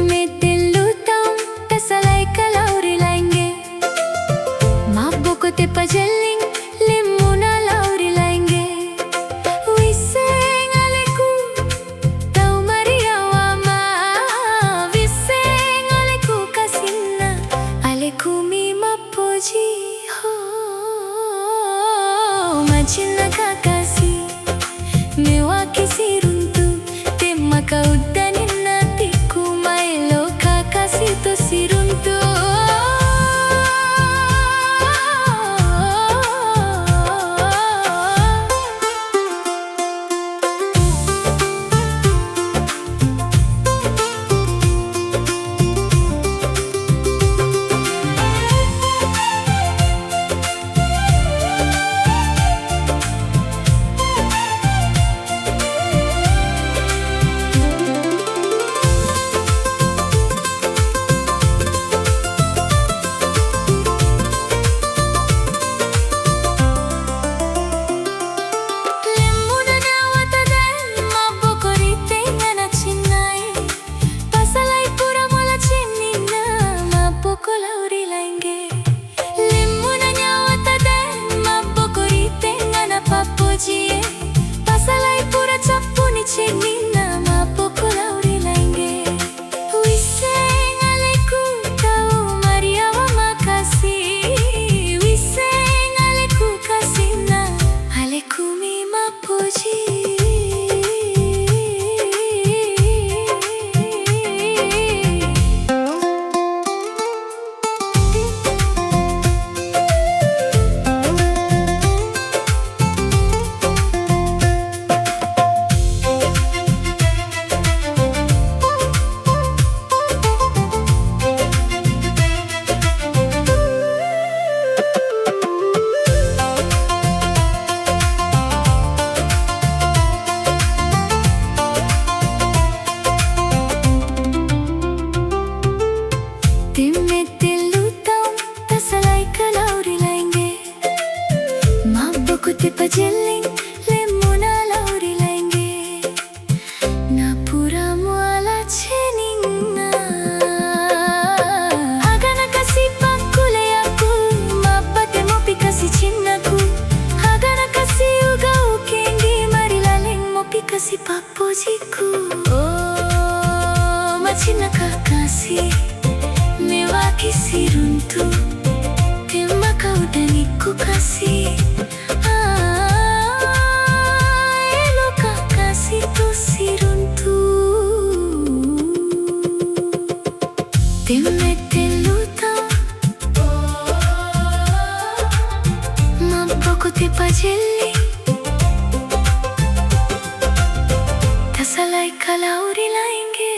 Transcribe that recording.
में तेल्लू ताऊं तसलाई कलाउरी लाएंगे माबो को ते पजलिंग लिमुना लाउरी लाएंगे विसेंग अलेकू ताऊ मरिया वामा विसेंग अलेकू कसिन्ना अलेकू मी मपोजी हो मचिन्ना काकासी मेवा किसी रुंतु ते मका उद्दानिन्ना तिक्कू मायलो काकासी तो सिरुंतु पजलिंग लिमुना लाउरी लाएंगे ना पूरा मुआला छेनिंगना हागना कसी पाकुले aku mabate mopi kasi chinnaku हागना कसी uga ukengi mari laleng mopi kasi papojiku oh machina kakasi mewa kisi runtu tema kau daniku kasi में तेल्लू ताऊं माबो को ते पजली तसलाई कलाउरी लाएंगे